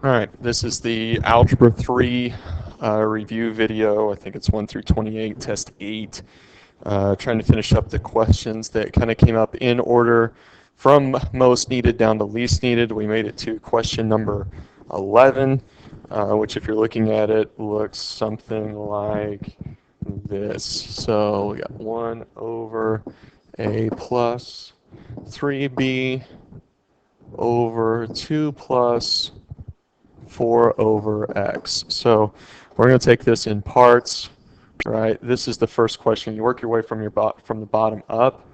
All right, this is the Algebra 3 review video. I think it's 1 through 28, test 8. Trying to finish up the questions that kind of came up in order from most needed down to least needed. We made it to question number 11, which if you're looking at it looks something like this. So we got 1 over a plus 3b over 2 plus 4 over x. So we're going to take this in parts, right? This is the first question. You work your way from the bottom up.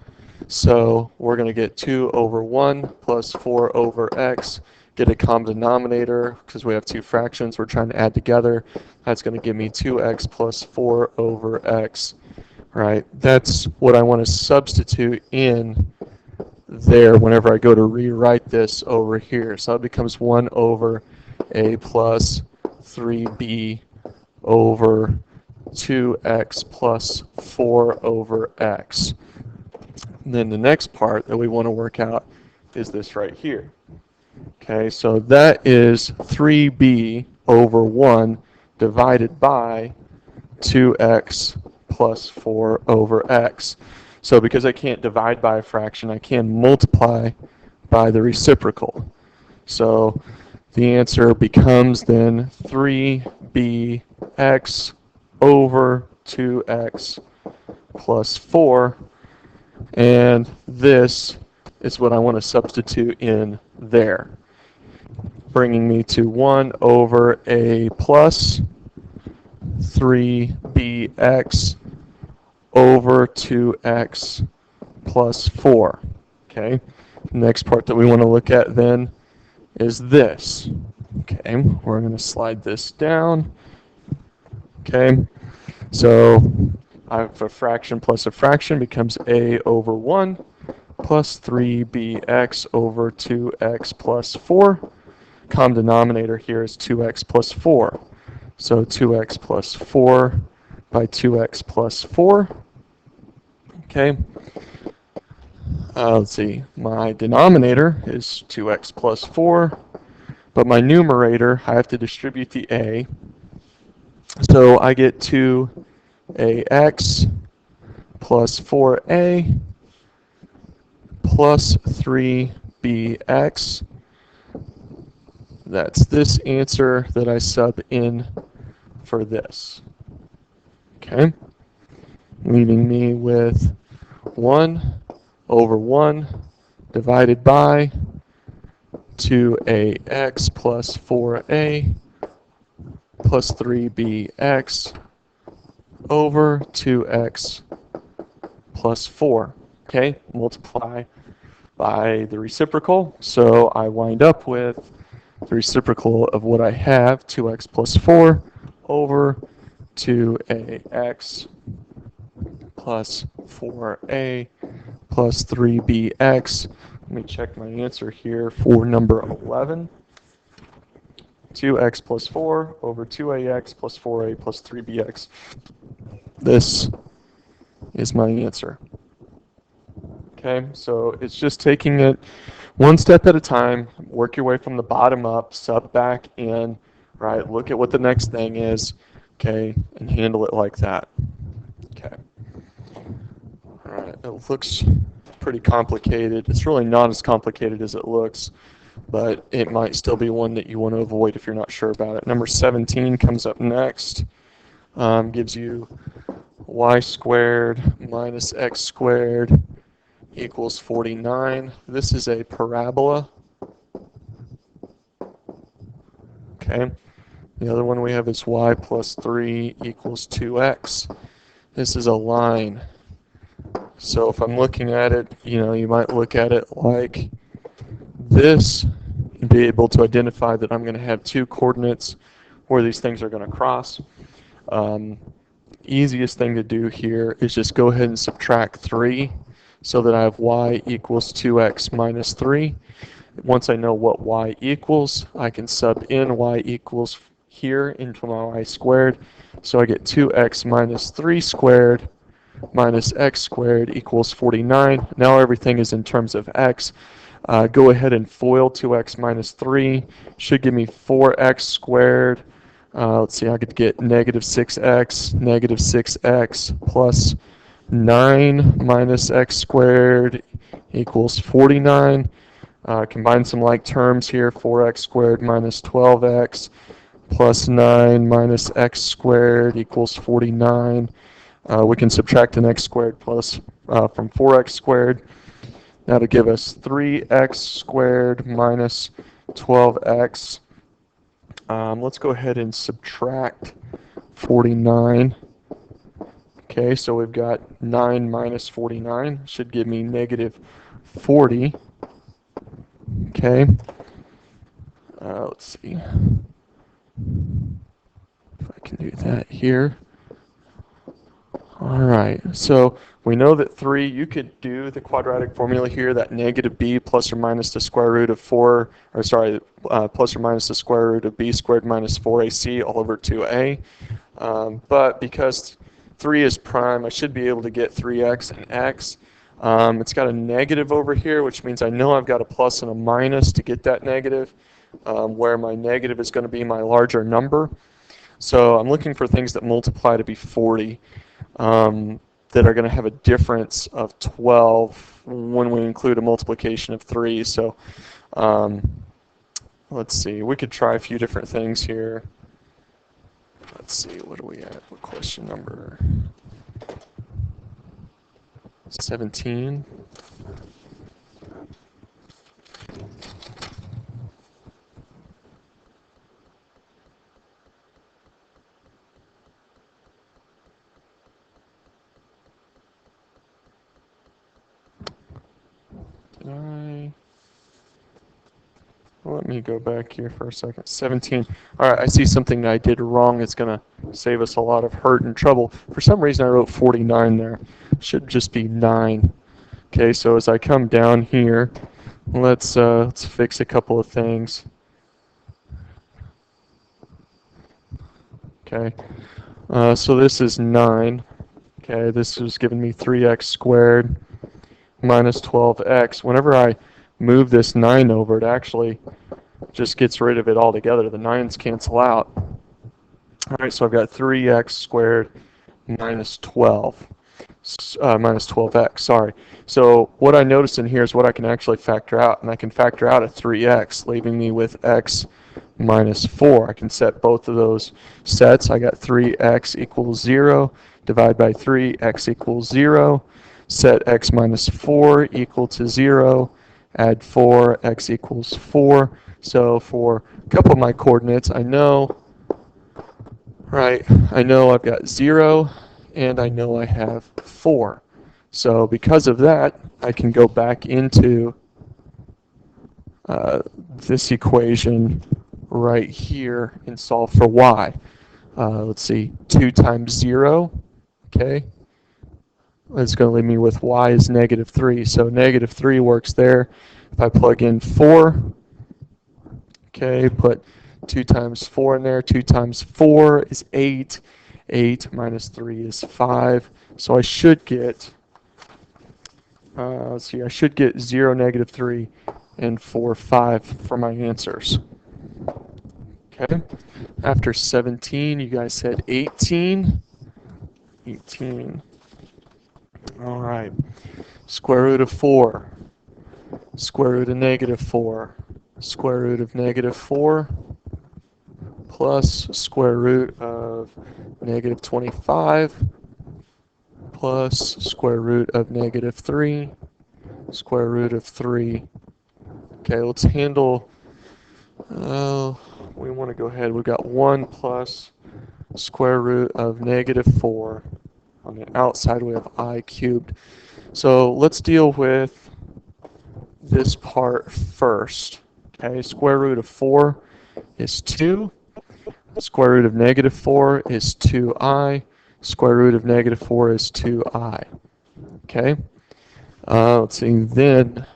So we're going to get 2 over 1 plus 4 over x, get a common denominator because we have two fractions we're trying to add together. That's going to give me 2x plus 4 over x, right? That's what I want to substitute in there whenever I go to rewrite this over here. So it becomes 1 over a plus 3b over 2x plus 4 over x. And then the next part that we want to work out is this right here. Okay, so that is 3b over 1 divided by 2x plus 4 over x. So because I can't divide by a fraction, I can multiply by the reciprocal. So the answer becomes then 3bx over 2x plus 4, and this is what I want to substitute in there, bringing me to 1 over a plus 3bx over 2x plus 4. Okay, next part that we want to look at then is this. Okay, we're going to slide this down. Okay, so I have a fraction plus a fraction becomes a over 1 plus 3bx over 2x plus 4. Common denominator here is 2x plus 4. So 2x plus 4 by 2x plus 4. Okay. Let's see, my denominator is 2x plus 4, but my numerator, I have to distribute the a. So I get 2ax plus 4a plus 3bx. That's this answer that I sub in for this. Okay, leaving me with 1 over 1 divided by 2ax plus 4a plus 3bx over 2x plus 4. Okay, multiply by the reciprocal, so I wind up with the reciprocal of what I have, 2x plus 4 over 2ax plus 4a plus 3bx. Let me check my answer here for number 11. 2x plus 4 over 2ax plus 4a plus 3bx. This is my answer. Okay, so it's just taking it one step at a time, work your way from the bottom up, sub back in, right? Look at what the next thing is, okay, and handle it like that. Okay. All right, it looks pretty complicated. It's really not as complicated as it looks, but it might still be one that you want to avoid if you're not sure about it. Number 17 comes up next. Gives you y squared minus x squared equals 49. This is a parabola. Okay. The other one we have is y plus 3 equals 2x. This is a line. So if I'm looking at it, you might look at it like this and be able to identify that I'm going to have two coordinates where these things are going to cross. Easiest thing to do here is just go ahead and subtract 3 so that I have y equals 2x minus 3. Once I know what y equals, I can sub in y equals here into my y squared. So I get 2x minus 3 squared minus x squared equals 49. Now everything is in terms of x. Go ahead and FOIL 2x minus 3. Should give me 4x squared. Let's see, I could get negative 6x plus 9 minus x squared equals 49. Combine some like terms here, 4x squared minus 12x plus 9 minus x squared equals 49. We can subtract an x squared plus from 4x squared. Now to give us 3x squared minus 12x. Let's go ahead and subtract 49. Okay, so we've got 9 minus 49 should give me negative 40. Okay, let's see if I can do that here. All right, so we know that 3, you could do the quadratic formula here, that negative b plus or minus the square root of 4, or sorry, plus or minus the square root of b squared minus 4ac all over 2a. But because 3 is prime, I should be able to get 3x and x. It's got a negative over here, which means I know I've got a plus and a minus to get that negative, where my negative is going to be my larger number. So I'm looking for things that multiply to be 40, that are going to have a difference of 12 when we include a multiplication of 3. So let's see, we could try a few different things here. Let's see, what are we at? What question number? 17. Let me go back here for a second. 17. All right, I see something that I did wrong. It's going to save us a lot of hurt and trouble. For some reason, I wrote 49 there. Should just be 9. Okay, so as I come down here, let's fix a couple of things. Okay, so this is 9. Okay, this is giving me 3x squared minus 12x. Whenever I move this 9 over, it actually just gets rid of it altogether. The 9's cancel out. All right, so I've got 3x squared minus 12. Minus 12x, sorry. So what I notice in here is what I can actually factor out, and I can factor out a 3x, leaving me with x minus 4. I can set both of those sets. I got 3x equals 0, divide by 3, x equals 0, set x minus 4 equal to 0, add 4, x equals 4. So for a couple of my coordinates, I know I've got 0, and I know I have 4. So because of that, I can go back into this equation right here and solve for y. Let's see, 2 times 0, okay? It's going to leave me with y is negative 3. So negative 3 works there. If I plug in 4, okay, put 2 times 4 in there. 2 times 4 is 8. 8 minus 3 is 5. So I should get, let's see, I should get 0, negative 3, and 4, 5 for my answers. Okay, after 17, you guys said 18. 18. All right, square root of 4, square root of negative 4, square root of negative 4, plus square root of negative 25, plus square root of negative 3, square root of 3. Okay, let's handle, we want to go ahead, we've got 1 plus square root of negative 4. On the outside we have I cubed. So let's deal with this part first. Okay, square root of 4 is 2. Square root of negative 4 is 2i. Square root of negative 4 is 2i. Okay, let's see, then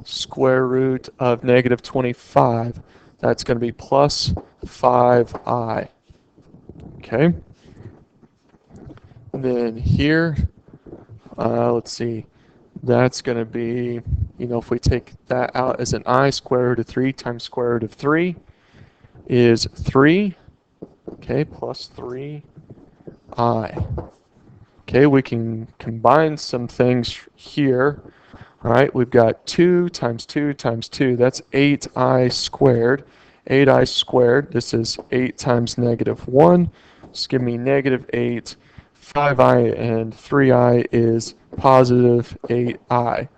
square root of negative 25, that's going to be plus 5i. Okay, and then here, let's see, that's going to be, if we take that out as an I, square root of 3 times square root of 3 is 3, okay, plus 3I. Okay, we can combine some things here. All right, we've got 2 times 2 times 2, that's 8I squared. 8I squared, this is 8 times negative 1, just give me negative 8. 5I and 3I is positive 8I.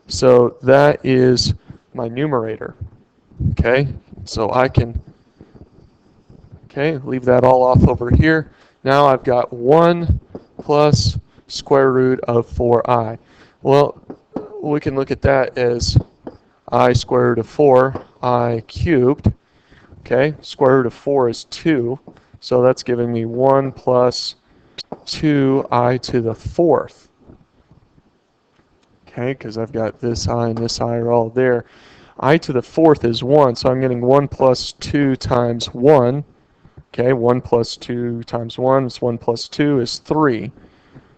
So that is my numerator. Okay, so I can, leave that all off over here. Now I've got 1 plus square root of 4I. Well, we can look at that as I square root of 4, I cubed. Okay, square root of 4 is 2, so that's giving me 1 plus 2I to the 4th. Okay, because I've got this I and this I are all there. I to the 4th is 1, so I'm getting 1 plus 2 times 1. Okay, 1 plus 2 times 1 is 1 plus 2 is 3.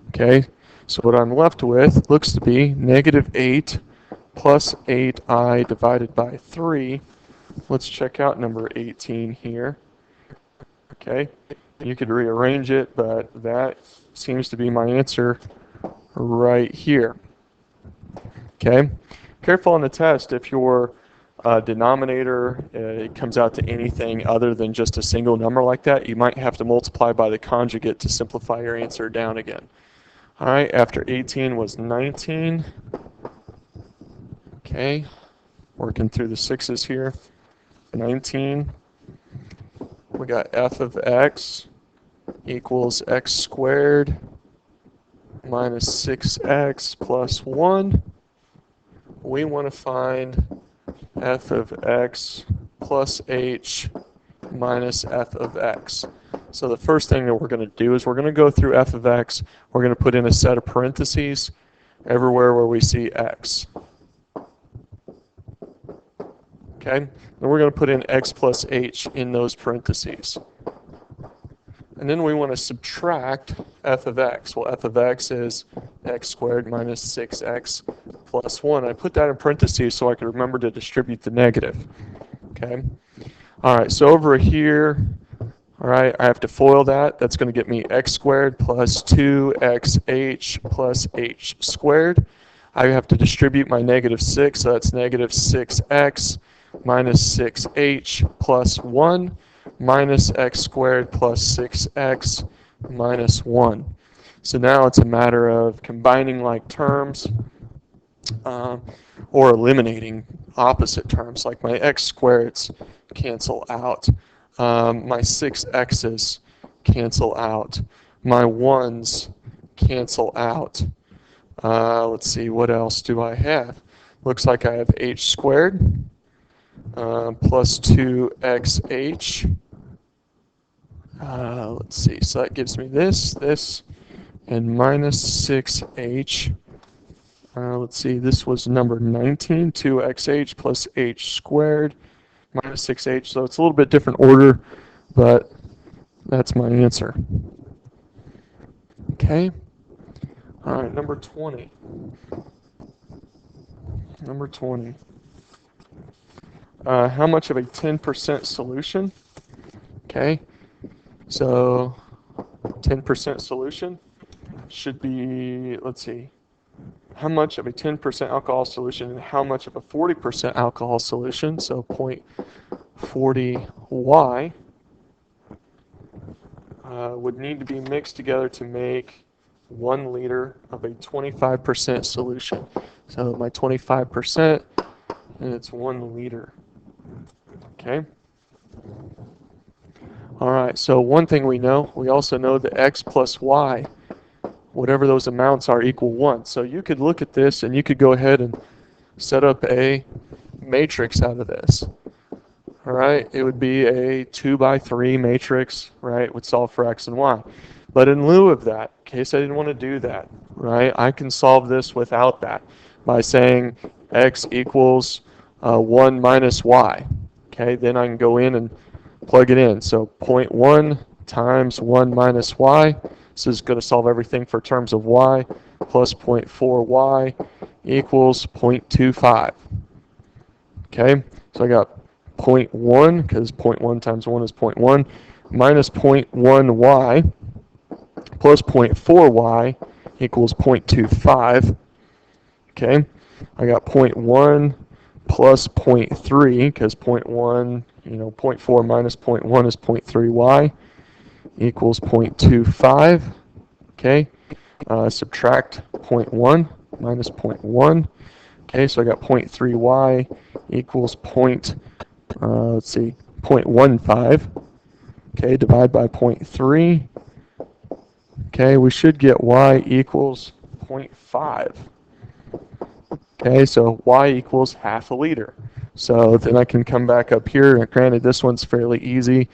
Okay, so what I'm left with looks to be negative 8 plus 8I divided by 3. Let's check out number 18 here. Okay, you could rearrange it, but that seems to be my answer right here. Okay, careful on the test if your denominator it comes out to anything other than just a single number like that, you might have to multiply by the conjugate to simplify your answer down again. All right, after 18 was 19. Okay, working through the sixes here. 19. We got f of x equals x squared minus 6x plus 1. We want to find f of x plus h minus f of x. So the first thing that we're going to do is we're going to go through f of x. We're going to put in a set of parentheses everywhere where we see x. Okay, then we're going to put in x plus h in those parentheses. And then we want to subtract f of x. Well, f of x is x squared minus 6x plus 1. I put that in parentheses so I can remember to distribute the negative. Okay. All right, so over here, all right, I have to FOIL that. That's going to get me x squared plus 2xh plus h squared. I have to distribute my negative 6, so that's negative 6x minus 6h plus 1 minus x squared plus 6x minus 1. So now it's a matter of combining like terms or eliminating opposite terms. Like my x squareds cancel out. My 6x's cancel out. My 1's cancel out. Let's see, what else do I have? Looks like I have h squared plus 2xh. Let's see, so that gives me this, and minus 6h. Let's see, this was number 19, 2xh plus h squared minus 6h. So it's a little bit different order, but that's my answer. Okay. All right, number 20. Number 20. How much of a 10% solution? Okay. So 10% solution should be, let's see, how much of a 10% alcohol solution and how much of a 40% alcohol solution, so 0.40y, would need to be mixed together to make 1 liter of a 25% solution. So my 25%, and it's 1 liter. Okay. All right, so one thing we also know that x plus y, whatever those amounts are, equal 1. So you could look at this and you could go ahead and set up a matrix out of this. All right, it would be a 2 by 3 matrix, right? It would solve for x and y. But in lieu of that, in case I didn't want to do that, right, I can solve this without that by saying x equals 1 minus y. Okay, then I can go in and plug it in. So 0.1 times 1 minus y. This is going to solve everything for terms of y, plus 0.4y equals 0.25. Okay, so I got 0.1, because 0.1 times 1 is 0.1, minus 0.1y plus 0.4y equals 0.25. Okay, I got 0.1 plus 0.3, because 0.1, 0.4 minus 0.1 is 0.3y equals 0.25. Okay, subtract 0.1 minus 0.1. Okay, so I got 0.3y equals let's see, 0.15. Okay, divide by 0.3. Okay, we should get y equals 0.5. Okay, so y equals half a liter. So then I can come back up here, and granted this one's fairly easy,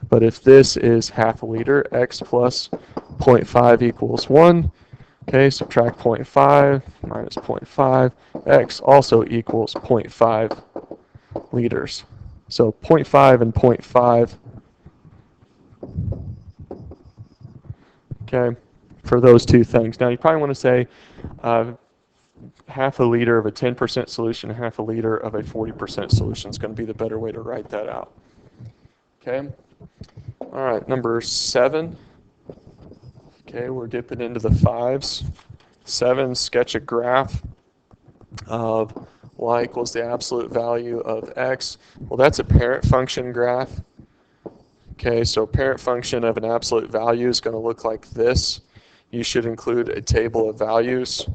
but if this is half a liter, x plus 0.5 equals 1. Okay, subtract 0.5 minus 0.5, x also equals 0.5 liters. So 0.5 and 0.5, okay, for those two things. Now you probably want to say half a liter of a 10% solution, half a liter of a 40% solution is going to be the better way to write that out. Okay, all right, number 7. Okay, we're dipping into the 5s. 7, sketch a graph of y equals the absolute value of x. Well, that's a parent function graph. Okay, so parent function of an absolute value is going to look like this. You should include a table of values.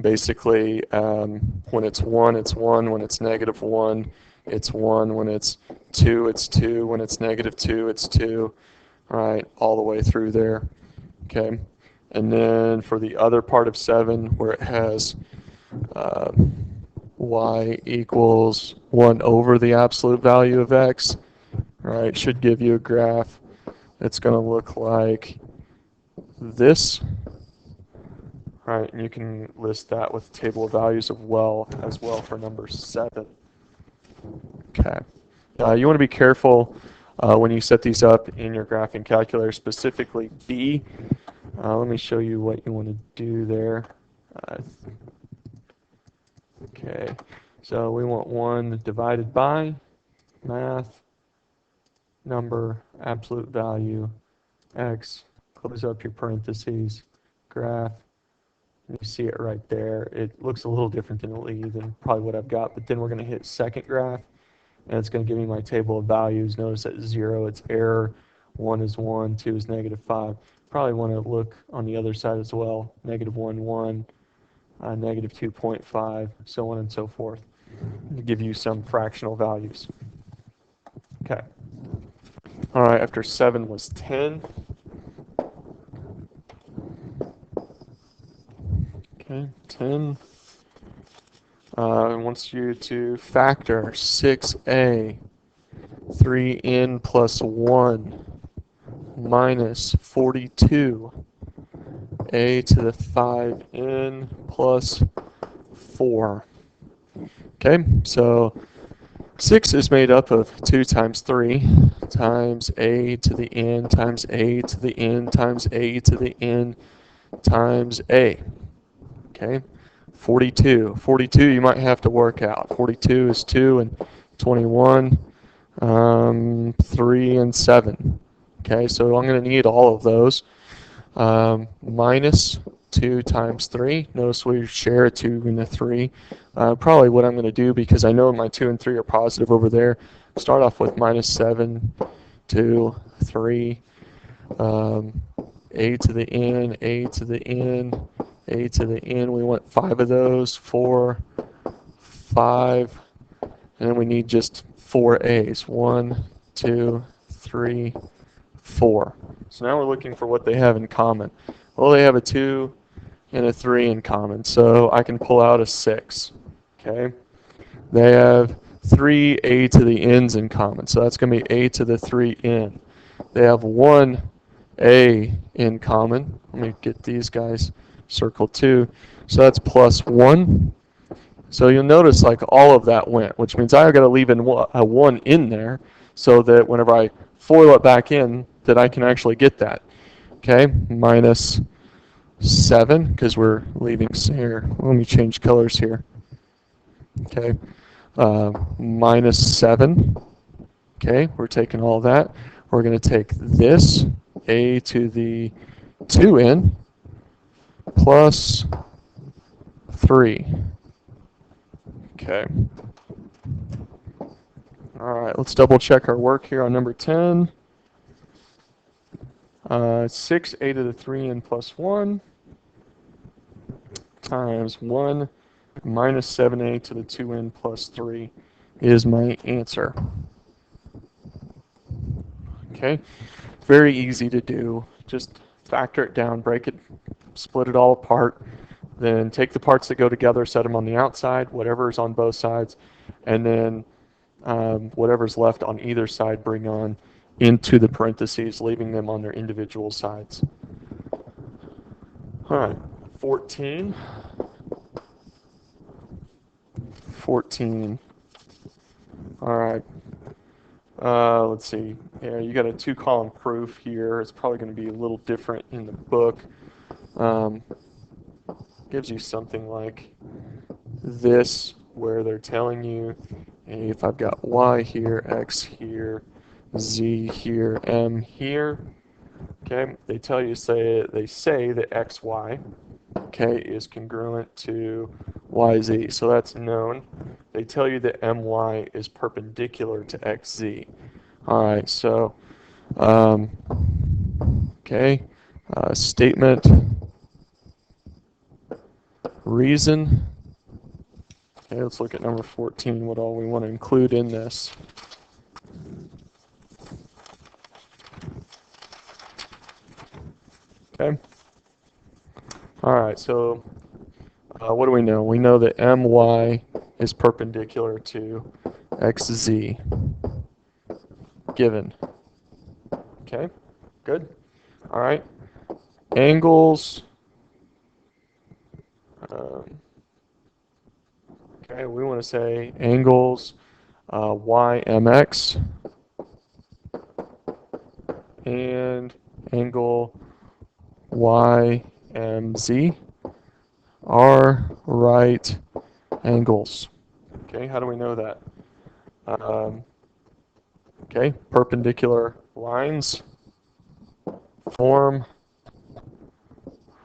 Basically, when it's 1, it's 1. When it's negative 1, it's 1. When it's 2, it's 2. When it's negative 2, it's 2. All right, all the way through there. Okay, and then for the other part of 7, where it has y equals 1 over the absolute value of x, right, should give you a graph that's going to look like this. Right, and you can list that with table of values as well for number 7. Okay, you want to be careful when you set these up in your graphing calculator, specifically B. Let me show you what you want to do there. Okay, so we want 1 divided by math, number, absolute value, x, close up your parentheses, graph. You see it right there. It looks a little different than probably what I've got, but then we're going to hit second graph, and it's going to give me my table of values. Notice at 0, it's error, 1 is 1, 2 is negative 5. Probably want to look on the other side as well, negative 1, 1, negative 2.5, so on and so forth, to give you some fractional values. Okay. All right, after 7 was 10. Okay, 10 wants you to factor 6a, 3n plus 1 minus 42, a to the 5n plus 4. Okay, so 6 is made up of 2 times 3 times a to the n times a to the n times a to the n times a. Okay, 42. 42 you might have to work out. 42 is 2 and 21, 3 and 7. Okay, so I'm going to need all of those. Minus 2 times 3. Notice we share a 2 and a 3. Probably what I'm going to do, because I know my 2 and 3 are positive over there, start off with minus 7, 2, 3, a to the n, a to the n, a to the n. We want 5 of those, 4, 5, and then we need just 4 a's. 1, 2, 3, 4. So now we're looking for what they have in common. Well, they have a 2 and a 3 in common, so I can pull out a 6. Okay. They have 3 a to the n's in common, so that's going to be a to the 3n. They have 1 a in common. Let me get these guys circled too. So that's plus 1. So you'll notice like all of that went, which means I've got to leave a 1 in there so that whenever I FOIL it back in, that I can actually get that. Okay, minus 7, because we're leaving here. Let me change colors here. Okay, minus 7. Okay, we're taking all that. We're going to take this, a to the 2n, plus 3. Okay. All right, let's double check our work here on number 10. 6a to the 3n plus 1 times 1 minus 7a to the 2n plus 3 is my answer. Okay, very easy to do. Just factor it down, break it, split it all apart, then take the parts that go together, set them on the outside, whatever's on both sides, and then whatever's left on either side bring on into the parentheses, leaving them on their individual sides. All right, 14. 14. All right. Let's see. Yeah, you got a 2-column proof here. It's probably going to be a little different in the book. Gives you something like this, where they're telling you if I've got y here, x here, z here, m here. Okay, they tell you they say that xy, okay, is congruent to yz, so that's known. They tell you that my is perpendicular to xz. All right, so okay, statement, reason. Okay, let's look at number 14, what all we want to include in this. Okay. All right, so what do we know? We know that my is perpendicular to xz, given. Okay, good. All right, angles. Okay, we want to say angles ymx and angle ymz are right angles. Okay, how do we know that? Okay, perpendicular lines form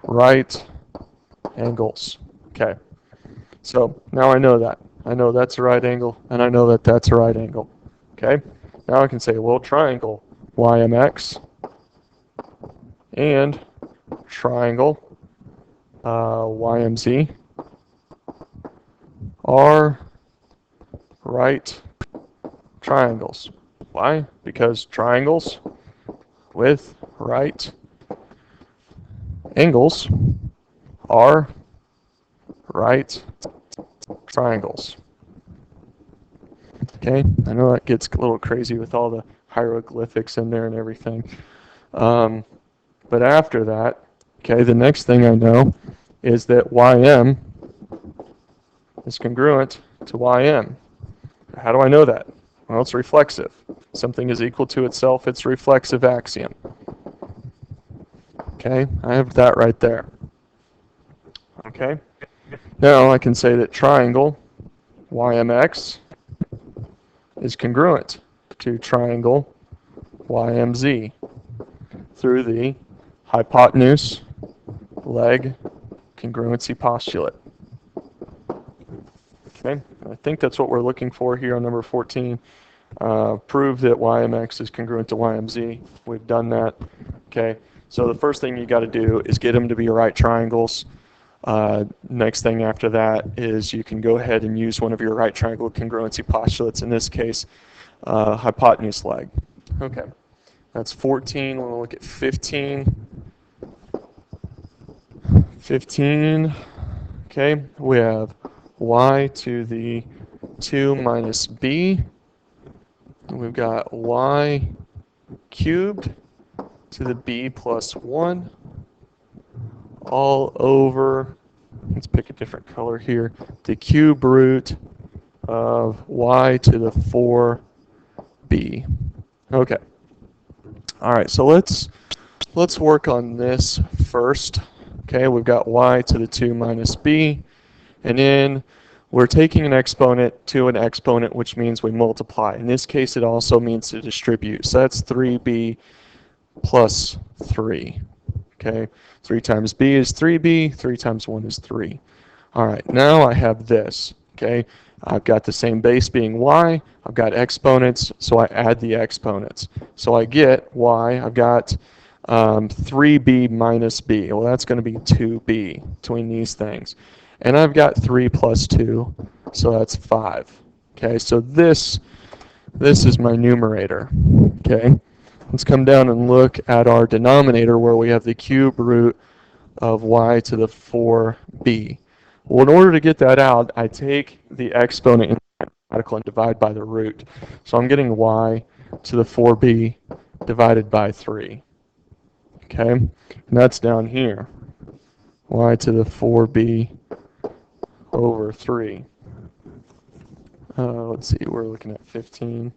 right angles. Okay, so now I know that. I know that's a right angle, and I know that that's a right angle. Okay, now I can say, well, triangle ymx and triangle ymz are right triangles. Why? Because triangles with right angles are right triangles. Okay, I know that gets a little crazy with all the hieroglyphics in there and everything. But after that, okay, the next thing I know is that ym is congruent to ym. How do I know that? Well, it's reflexive. Something is equal to itself, it's a reflexive axiom. Okay, I have that right there. Okay, now I can say that triangle ymx is congruent to triangle ymz through the hypotenuse leg congruency postulate. Okay, I think that's what we're looking for here on number 14. Prove that ymx is congruent to ymz. We've done that. Okay, so the first thing you got to do is get them to be right triangles. Next thing after that is you can go ahead and use one of your right triangle congruency postulates, in this case, hypotenuse leg. Okay, that's 14. We're going to look at 15. 15, okay, we have y to the 2 minus b. We've got y cubed to the b plus 1 all over, let's pick a different color here, the cube root of y to the 4b. Okay. All right, so let's work on this first. Okay, we've got y to the 2 minus b, and then we're taking an exponent to an exponent, which means we multiply. In this case, it also means to distribute. So that's 3b plus 3. Okay, 3 times b is 3b, 3 times 1 is 3. All right, now I have this. Okay, I've got the same base being y, I've got exponents, so I add the exponents. So I get y, I've got 3b minus b. Well, that's going to be 2b between these things. And I've got 3 plus 2, so that's 5. Okay, so this is my numerator. Okay, let's come down and look at our denominator where we have the cube root of y to the 4b. Well, in order to get that out, I take the exponent in the radical and divide by the root. So I'm getting y to the 4b divided by 3. Okay, and that's down here. Y to the 4b over 3. Let's see, we're looking at 15.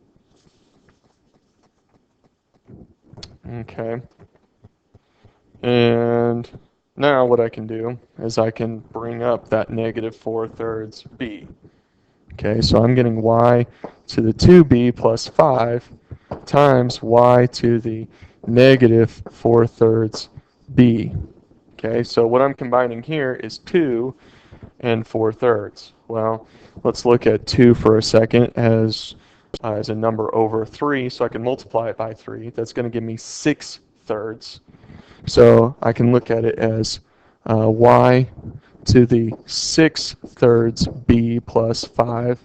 Okay. And now what I can do is I can bring up that negative 4/3 b. Okay, so I'm getting y to the 2b plus 5 times y to the negative 4/3 b. Okay, so what I'm combining here is 2 and 4/3. Well, let's look at 2 for a second as a number over 3, so I can multiply it by 3. That's going to give me 6/3. So I can look at it as y to the 6/3 b plus 5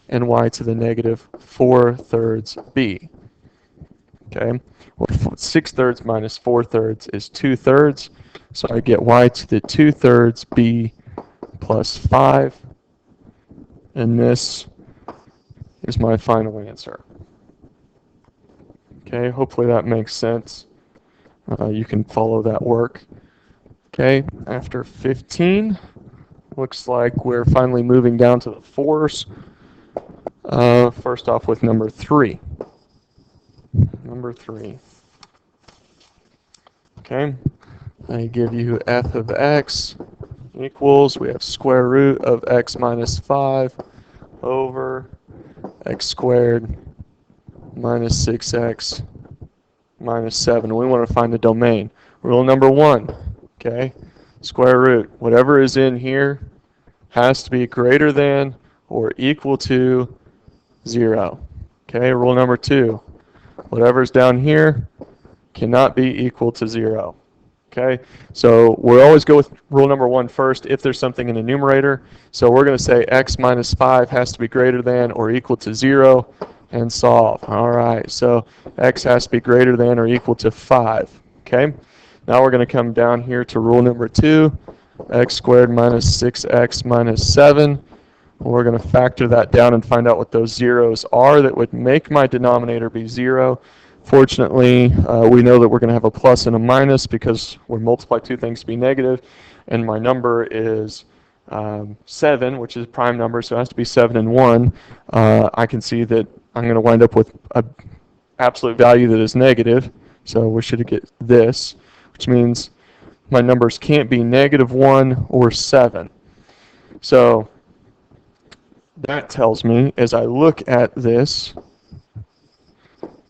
and y to the negative 4/3 b. Okay, well, 6/3 minus 4/3 is 2/3, so I get y to the 2/3 b plus 5, and this is my final answer. Okay, hopefully that makes sense. You can follow that work. Okay, after 15, looks like we're finally moving down to the 4s. First off with number 3. Number 3. Okay, I give you f of x equals, we have square root of x minus 5 over x squared minus 6x minus 7. We want to find the domain. Rule number 1, okay, square root. Whatever is in here has to be greater than or equal to 0. Okay, rule number 2, whatever's down here cannot be equal to 0. Okay, so we'll always go with rule number 1 first if there's something in the numerator. So we're going to say x minus 5 has to be greater than or equal to 0 and solve. All right, so x has to be greater than or equal to 5. Okay, now we're going to come down here to rule number 2, x squared minus 6x minus 7. We're going to factor that down and find out what those zeros are that would make my denominator be 0. Fortunately, we know that we're going to have a plus and a minus because we multiply two things to be negative, and my number is 7, which is a prime number, so it has to be 7 and 1. I can see that I'm going to wind up with an absolute value that is negative, so we should get this, which means my numbers can't be -1 or 7. So that tells me, as I look at this,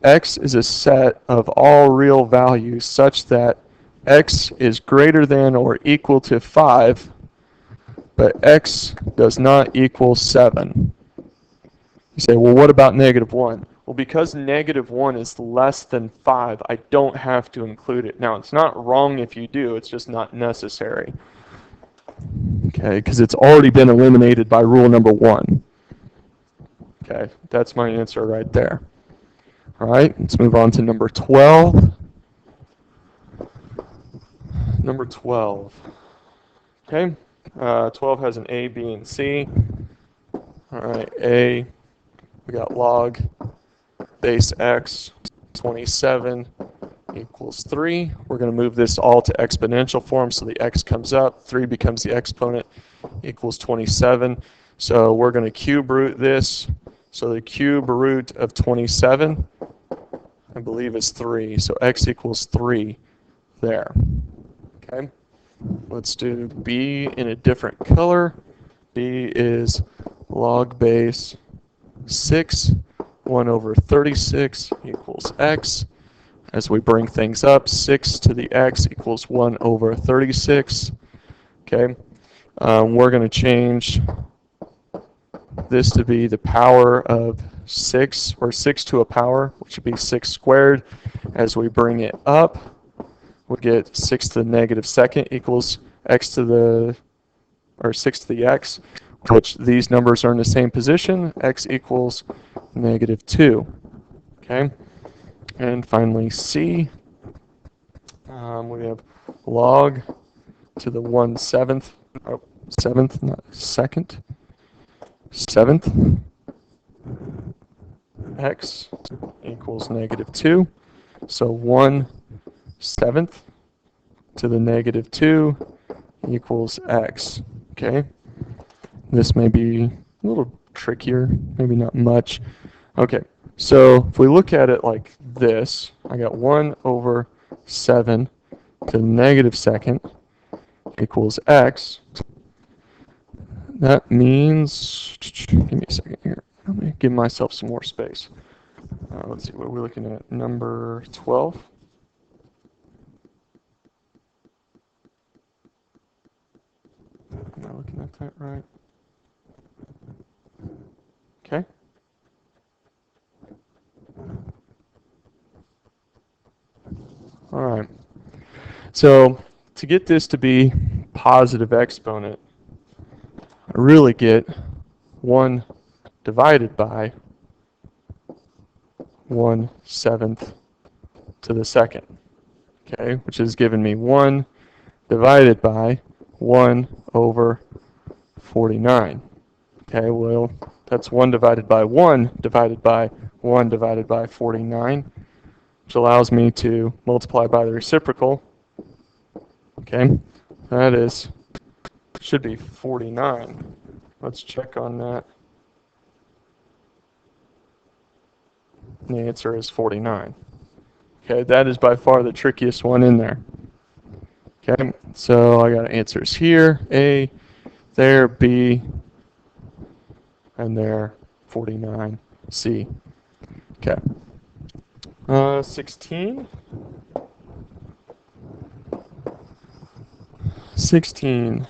x is a set of all real values such that x is greater than or equal to 5, but x does not equal 7. You say, well, what about -1? Well, because -1 is less than 5, I don't have to include it. Now, it's not wrong if you do, it's just not necessary. Okay, because it's already been eliminated by rule number 1. Okay, that's my answer right there. All right, let's move on to number 12. Number 12. Okay, 12 has an A, B, and C. All right, A, we got log base x 27 equals 3. We're going to move this all to exponential form, so the x comes up, 3 becomes the exponent, equals 27. So we're going to cube root this. So the cube root of 27, I believe, is 3. So x equals 3 there. Okay. Let's do b in a different color. B is log base 6, 1 over 36 equals x. As we bring things up, 6 to the x equals 1 over 36. Okay, we're going to change this to be the power of 6, or 6 to a power, which would be 6 squared. As we bring it up, we get 6 to the negative second equals x to the, or 6 to the x, which these numbers are in the same position. X equals negative 2. Okay, and finally c, we have log to the 1/7, oh, 7th, not second, 7th x equals negative 2. So 1/7 to the negative 2 equals x. Okay, this may be a little trickier, maybe not much. Okay, so if we look at it like this, I got 1 over 7 to the negative second equals x. That means, give me a second here. Let me give myself some more space. Let's see, what are we looking at? Number 12. Am I looking at that right? Okay. All right. So to get this to be positive exponent, I really get 1 divided by 1/7 to the second, okay, which has given me 1 divided by 1 over 49. Okay, well, that's 1 divided by 1 divided by 1 divided by 49, which allows me to multiply by the reciprocal. Okay, that is, should be 49. Let's check on that. And the answer is 49. Okay, that is by far the trickiest one in there. Okay, so I got answers here, A, there, B, and there, 49, C. Okay. 16. 16.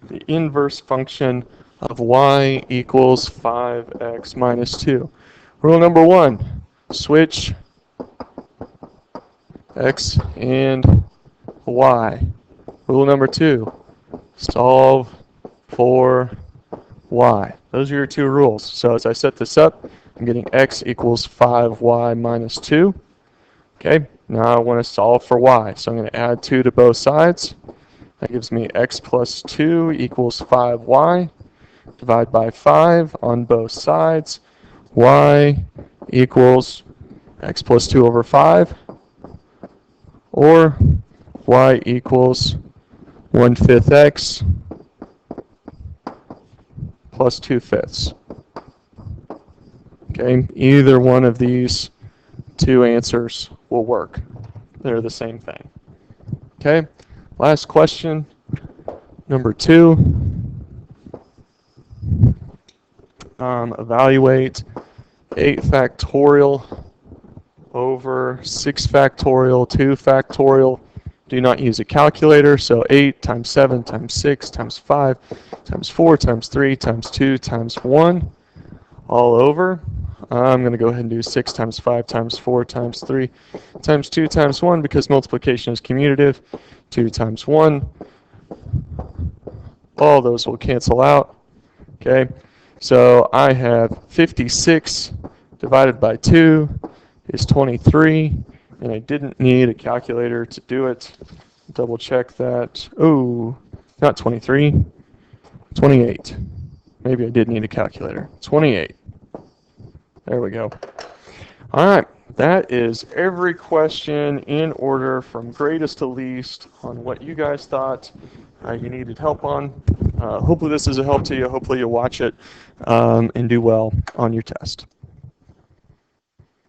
The inverse function of y equals 5x minus 2. Rule number 1, switch x and y. Rule number 2, solve for y. Those are your 2 rules. So as I set this up, I'm getting x equals 5y minus 2. Okay, now I want to solve for y. So I'm going to add 2 to both sides. That gives me x plus 2 equals 5y. Divide by 5 on both sides. Y equals x plus 2 over 5. Or y equals 1/5 x plus 2/5. Okay, either one of these 2 answers will work. They're the same thing. Okay, last question, number 2. Evaluate 8 factorial over 6 factorial, 2 factorial. Do not use a calculator, so 8 times 7 times 6 times 5 times 4 times 3 times 2 times 1 all over. I'm going to go ahead and do 6 times 5 times 4 times 3 times 2 times 1 because multiplication is commutative. 2 times 1. All those will cancel out. Okay, so I have 56 divided by 2 is 23, and I didn't need a calculator to do it. Double check that. Oh, not 23, 28. Maybe I did need a calculator. 28. There we go. All right, that is every question in order from greatest to least on what you guys thought you needed help on. Hopefully this is a help to you. Hopefully you'll watch it and do well on your test.